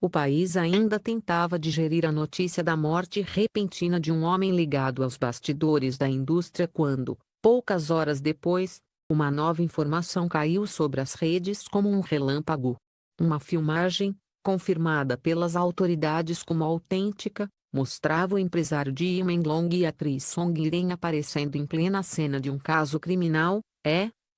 O país ainda tentava digerir a notícia da morte repentina de um homem ligado aos bastidores da indústria quando, poucas horas depois, uma nova informação caiu sobre as redes como um relâmpago. Uma filmagem, confirmada pelas autoridades como autêntica, mostrava o empresário Ji Menglong e a atriz Song Yiren aparecendo em plena cena de um caso criminal,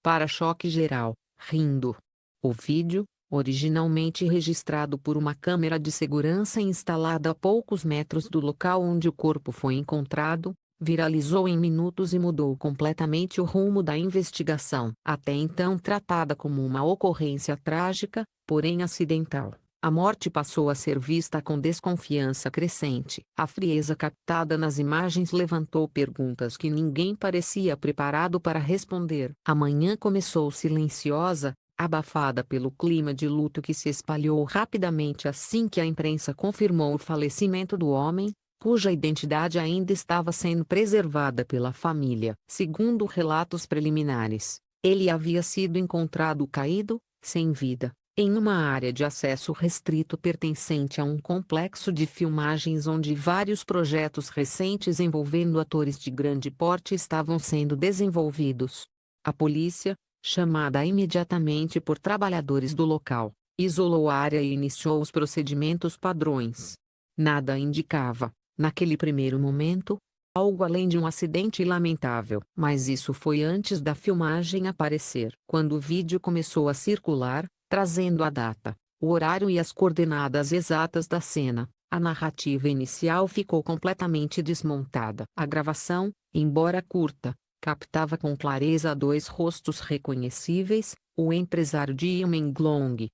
para choque geral, rindo. O vídeo, originalmente registrado por uma câmera de segurança instalada a poucos metros do local onde o corpo foi encontrado, viralizou em minutos e mudou completamente o rumo da investigação. Até então tratada como uma ocorrência trágica, porém acidental, a morte passou a ser vista com desconfiança crescente. A frieza captada nas imagens levantou perguntas que ninguém parecia preparado para responder. A manhã começou silenciosa, abafada pelo clima de luto que se espalhou rapidamente assim que a imprensa confirmou o falecimento do homem, cuja identidade ainda estava sendo preservada pela família. Segundo relatos preliminares, ele havia sido encontrado caído, sem vida, em uma área de acesso restrito pertencente a um complexo de filmagens onde vários projetos recentes envolvendo atores de grande porte estavam sendo desenvolvidos. A polícia, chamada imediatamente por trabalhadores do local, isolou a área e iniciou os procedimentos padrões. Nada indicava, naquele primeiro momento, algo além de um acidente lamentável. Mas isso foi antes da filmagem aparecer. Quando o vídeo começou a circular, trazendo a data, o horário e as coordenadas exatas da cena, a narrativa inicial ficou completamente desmontada. A gravação, embora curta, captava com clareza dois rostos reconhecíveis, o empresário Ji Menglong,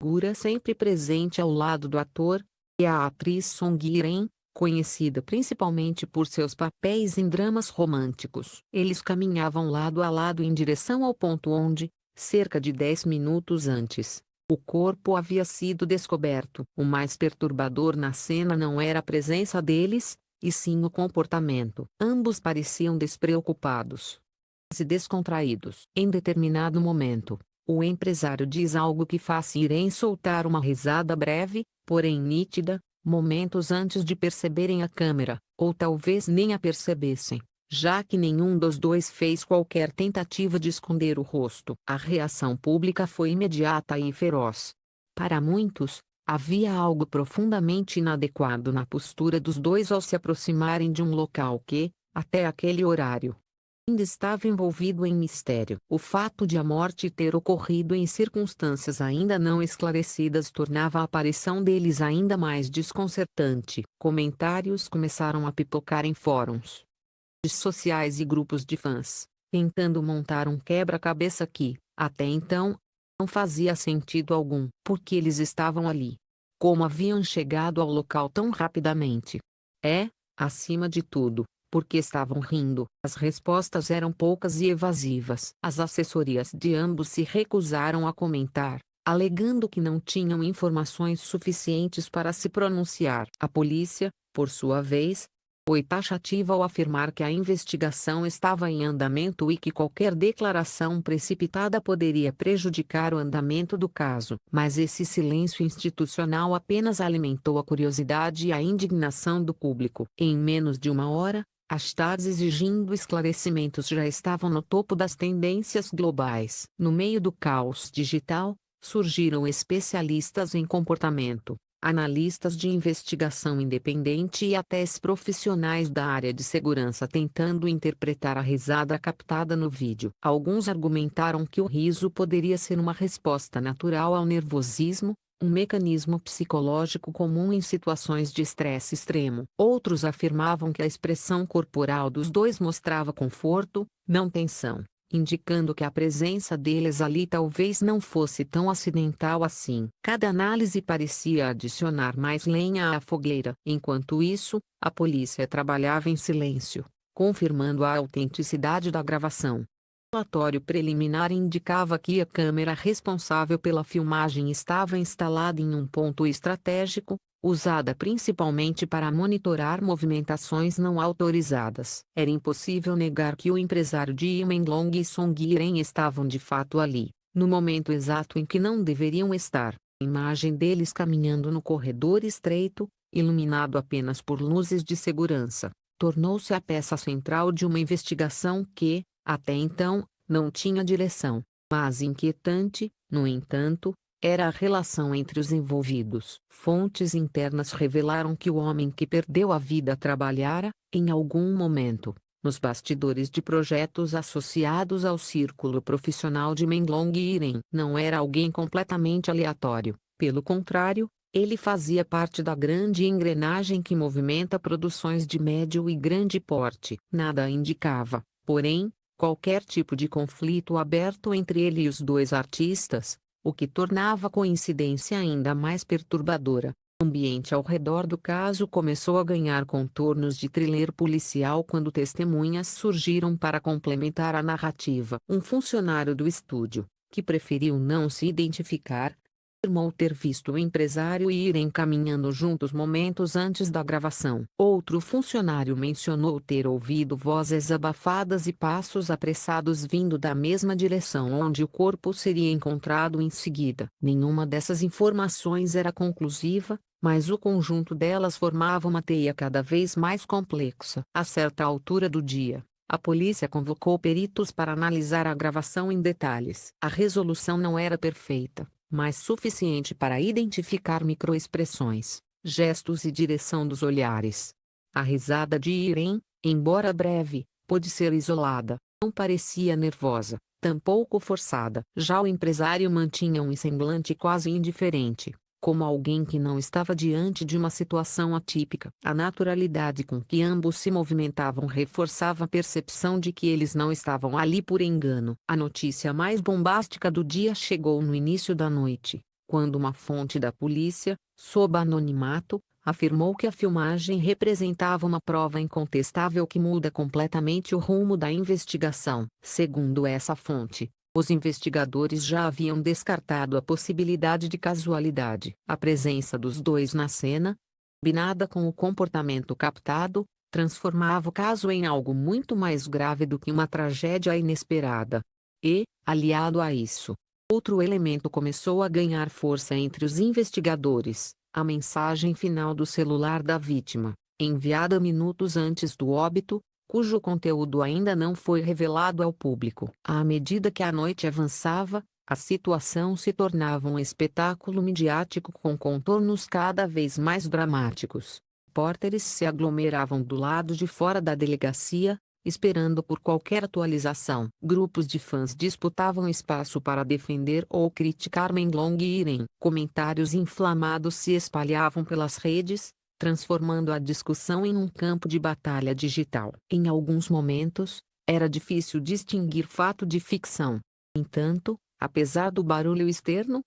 figura sempre presente ao lado do ator, e a atriz Song Yiren, conhecida principalmente por seus papéis em dramas românticos. Eles caminhavam lado a lado em direção ao ponto onde, cerca de 10 minutos antes, o corpo havia sido descoberto. O mais perturbador na cena não era a presença deles, e sim o comportamento. Ambos pareciam despreocupados e descontraídos. Em determinado momento, o empresário diz algo que faz Irene soltar uma risada breve, porém nítida, momentos antes de perceberem a câmera, ou talvez nem a percebessem, já que nenhum dos dois fez qualquer tentativa de esconder o rosto. A reação pública foi imediata e feroz. Para muitos, havia algo profundamente inadequado na postura dos dois ao se aproximarem de um local que, até aquele horário, ainda estava envolvido em mistério. O fato de a morte ter ocorrido em circunstâncias ainda não esclarecidas tornava a aparição deles ainda mais desconcertante. Comentários começaram a pipocar em fóruns sociais e grupos de fãs, tentando montar um quebra-cabeça que, até então, não fazia sentido algum. Por que eles estavam ali? Como haviam chegado ao local tão rapidamente? Acima de tudo, porque estavam rindo. As respostas eram poucas e evasivas. As assessorias de ambos se recusaram a comentar, alegando que não tinham informações suficientes para se pronunciar. A polícia, por sua vez, foi taxativa ao afirmar que a investigação estava em andamento e que qualquer declaração precipitada poderia prejudicar o andamento do caso. Mas esse silêncio institucional apenas alimentou a curiosidade e a indignação do público. Em menos de uma hora, hashtags exigindo esclarecimentos já estavam no topo das tendências globais. No meio do caos digital, surgiram especialistas em comportamento, analistas de investigação independente e até profissionais da área de segurança tentando interpretar a risada captada no vídeo. Alguns argumentaram que o riso poderia ser uma resposta natural ao nervosismo, um mecanismo psicológico comum em situações de estresse extremo. Outros afirmavam que a expressão corporal dos dois mostrava conforto, não tensão, indicando que a presença deles ali talvez não fosse tão acidental assim. Cada análise parecia adicionar mais lenha à fogueira. Enquanto isso, a polícia trabalhava em silêncio, confirmando a autenticidade da gravação. O relatório preliminar indicava que a câmera responsável pela filmagem estava instalada em um ponto estratégico, usada principalmente para monitorar movimentações não autorizadas. Era impossível negar que o empresário Ji Menglong e Song Yiren estavam de fato ali, no momento exato em que não deveriam estar. A imagem deles caminhando no corredor estreito, iluminado apenas por luzes de segurança, tornou-se a peça central de uma investigação que, até então, não tinha direção. Mas inquietante, no entanto, era a relação entre os envolvidos. Fontes internas revelaram que o homem que perdeu a vida trabalhara, em algum momento, nos bastidores de projetos associados ao círculo profissional de Menglong Iren. Não era alguém completamente aleatório, pelo contrário, ele fazia parte da grande engrenagem que movimenta produções de médio e grande porte. Nada indicava, porém, qualquer tipo de conflito aberto entre ele e os dois artistas, o que tornava a coincidência ainda mais perturbadora. O ambiente ao redor do caso começou a ganhar contornos de thriller policial quando testemunhas surgiram para complementar a narrativa. Um funcionário do estúdio, que preferiu não se identificar, afirmou ter visto o empresário e Irem caminhando juntos momentos antes da gravação. Outro funcionário mencionou ter ouvido vozes abafadas e passos apressados vindo da mesma direção onde o corpo seria encontrado em seguida. Nenhuma dessas informações era conclusiva, mas o conjunto delas formava uma teia cada vez mais complexa. A certa altura do dia, a polícia convocou peritos para analisar a gravação em detalhes. A resolução não era perfeita, mas suficiente para identificar microexpressões, gestos e direção dos olhares. A risada de Irene, embora breve, pôde ser isolada. Não parecia nervosa, tampouco forçada. Já o empresário mantinha um semblante quase indiferente, como alguém que não estava diante de uma situação atípica. A naturalidade com que ambos se movimentavam reforçava a percepção de que eles não estavam ali por engano. A notícia mais bombástica do dia chegou no início da noite, quando uma fonte da polícia, sob anonimato, afirmou que a filmagem representava uma prova incontestável que muda completamente o rumo da investigação. Segundo essa fonte, os investigadores já haviam descartado a possibilidade de casualidade. A presença dos dois na cena, combinada com o comportamento captado, transformava o caso em algo muito mais grave do que uma tragédia inesperada. E, aliado a isso, outro elemento começou a ganhar força entre os investigadores: a mensagem final do celular da vítima, enviada minutos antes do óbito, cujo conteúdo ainda não foi revelado ao público. À medida que a noite avançava, a situação se tornava um espetáculo midiático com contornos cada vez mais dramáticos. Repórteres se aglomeravam do lado de fora da delegacia, esperando por qualquer atualização. Grupos de fãs disputavam espaço para defender ou criticar Menglong Iren. Comentários inflamados se espalhavam pelas redes, transformando a discussão em um campo de batalha digital. Em alguns momentos, era difícil distinguir fato de ficção. No entanto, apesar do barulho externo,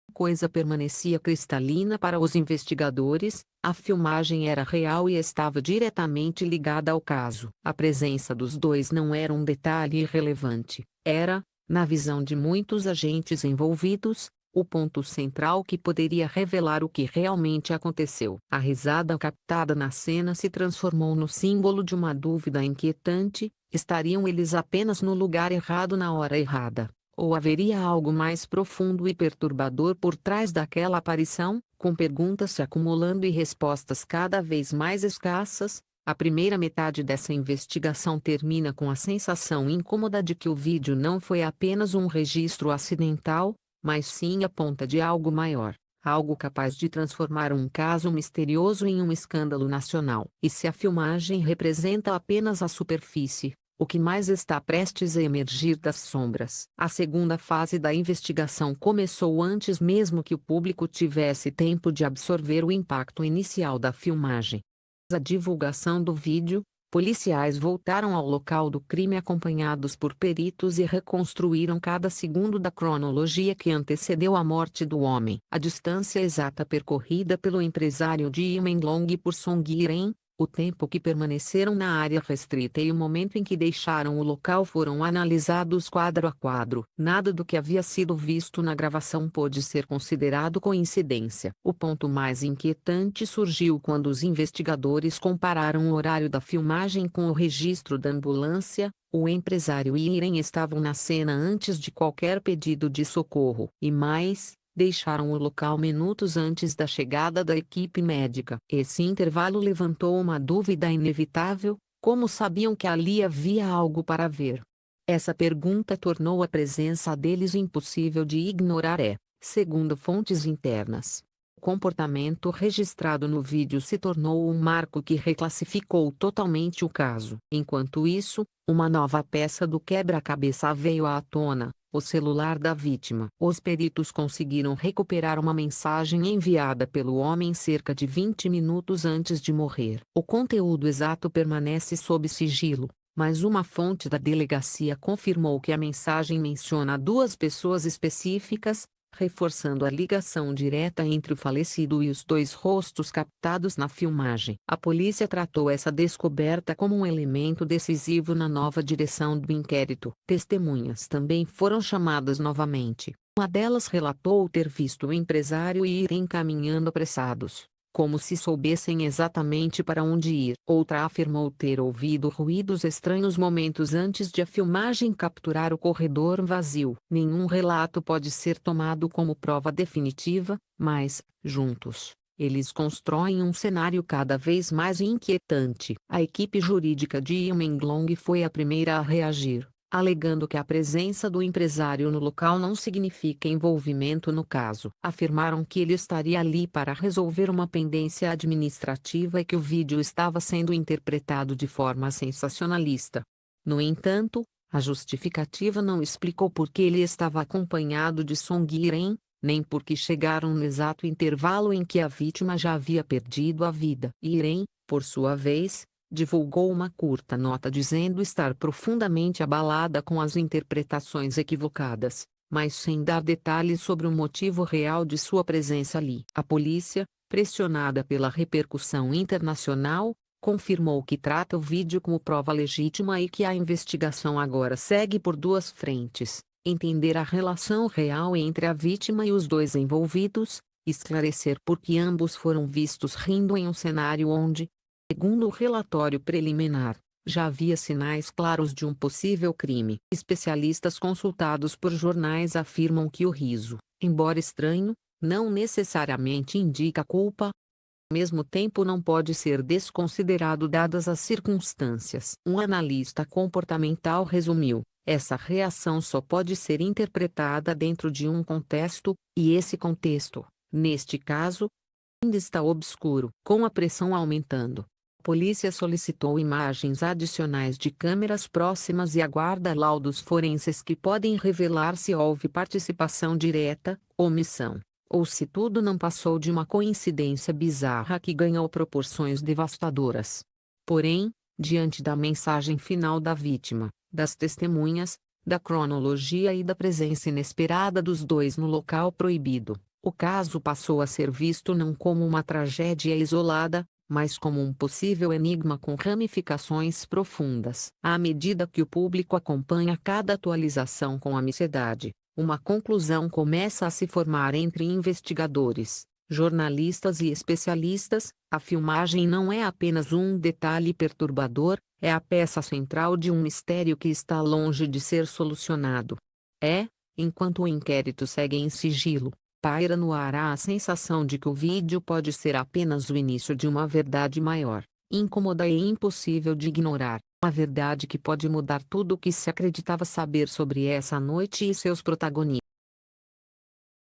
a coisa permanecia cristalina para os investigadores: a filmagem era real e estava diretamente ligada ao caso. A presença dos dois não era um detalhe irrelevante, era, na visão de muitos agentes envolvidos, o ponto central que poderia revelar o que realmente aconteceu. A risada captada na cena se transformou no símbolo de uma dúvida inquietante: estariam eles apenas no lugar errado na hora errada? Ou haveria algo mais profundo e perturbador por trás daquela aparição? Com perguntas se acumulando e respostas cada vez mais escassas, a primeira metade dessa investigação termina com a sensação incômoda de que o vídeo não foi apenas um registro acidental, mas sim a ponta de algo maior, algo capaz de transformar um caso misterioso em um escândalo nacional. E se a filmagem representa apenas a superfície, o que mais está prestes a emergir das sombras? A segunda fase da investigação começou antes mesmo que o público tivesse tempo de absorver o impacto inicial da filmagem. A divulgação do vídeo, policiais voltaram ao local do crime acompanhados por peritos e reconstruíram cada segundo da cronologia que antecedeu a morte do homem. A distância exata percorrida pelo empresário de Menglong por Song Iren, o tempo que permaneceram na área restrita e o momento em que deixaram o local foram analisados quadro a quadro. Nada do que havia sido visto na gravação pôde ser considerado coincidência. O ponto mais inquietante surgiu quando os investigadores compararam o horário da filmagem com o registro da ambulância. O empresário e Irene estavam na cena antes de qualquer pedido de socorro. E mais, deixaram o local minutos antes da chegada da equipe médica. Esse intervalo levantou uma dúvida inevitável: como sabiam que ali havia algo para ver? Essa pergunta tornou a presença deles impossível de ignorar. Segundo fontes internas, o comportamento registrado no vídeo se tornou um marco que reclassificou totalmente o caso. Enquanto isso, uma nova peça do quebra-cabeça veio à tona: o celular da vítima. Os peritos conseguiram recuperar uma mensagem enviada pelo homem cerca de 20 minutos antes de morrer. O conteúdo exato permanece sob sigilo, mas uma fonte da delegacia confirmou que a mensagem menciona duas pessoas específicas, reforçando a ligação direta entre o falecido e os dois rostos captados na filmagem. A polícia tratou essa descoberta como um elemento decisivo na nova direção do inquérito. Testemunhas também foram chamadas novamente. Uma delas relatou ter visto o empresário e Irene caminhando apressados, como se soubessem exatamente para onde ir. Outra afirmou ter ouvido ruídos estranhos momentos antes de a filmagem capturar o corredor vazio. Nenhum relato pode ser tomado como prova definitiva, mas, juntos, eles constroem um cenário cada vez mais inquietante. A equipe jurídica de Yimeng foi a primeira a reagir, alegando que a presença do empresário no local não significa envolvimento no caso. Afirmaram que ele estaria ali para resolver uma pendência administrativa e que o vídeo estava sendo interpretado de forma sensacionalista. No entanto, a justificativa não explicou por que ele estava acompanhado de Song Yiren, nem por que chegaram no exato intervalo em que a vítima já havia perdido a vida. Yiren, por sua vez, divulgou uma curta nota dizendo estar profundamente abalada com as interpretações equivocadas, mas sem dar detalhes sobre o motivo real de sua presença ali. A polícia, pressionada pela repercussão internacional, confirmou que trata o vídeo como prova legítima e que a investigação agora segue por duas frentes: entender a relação real entre a vítima e os dois envolvidos, esclarecer por que ambos foram vistos rindo em um cenário onde, segundo o relatório preliminar, já havia sinais claros de um possível crime. Especialistas consultados por jornais afirmam que o riso, embora estranho, não necessariamente indica culpa. Ao mesmo tempo, não pode ser desconsiderado dadas as circunstâncias. Um analista comportamental resumiu: essa reação só pode ser interpretada dentro de um contexto, e esse contexto, neste caso, ainda está obscuro. Com a pressão aumentando, a polícia solicitou imagens adicionais de câmeras próximas e aguarda laudos forenses que podem revelar se houve participação direta, omissão, ou se tudo não passou de uma coincidência bizarra que ganhou proporções devastadoras. Porém, diante da mensagem final da vítima, das testemunhas, da cronologia e da presença inesperada dos dois no local proibido, o caso passou a ser visto não como uma tragédia isolada, mas como um possível enigma com ramificações profundas. À medida que o público acompanha cada atualização com ansiedade, uma conclusão começa a se formar entre investigadores, jornalistas e especialistas: a filmagem não é apenas um detalhe perturbador, é a peça central de um mistério que está longe de ser solucionado. Enquanto o inquérito segue em sigilo, paira no ar a sensação de que o vídeo pode ser apenas o início de uma verdade maior, incômoda e impossível de ignorar, uma verdade que pode mudar tudo o que se acreditava saber sobre essa noite e seus protagonistas.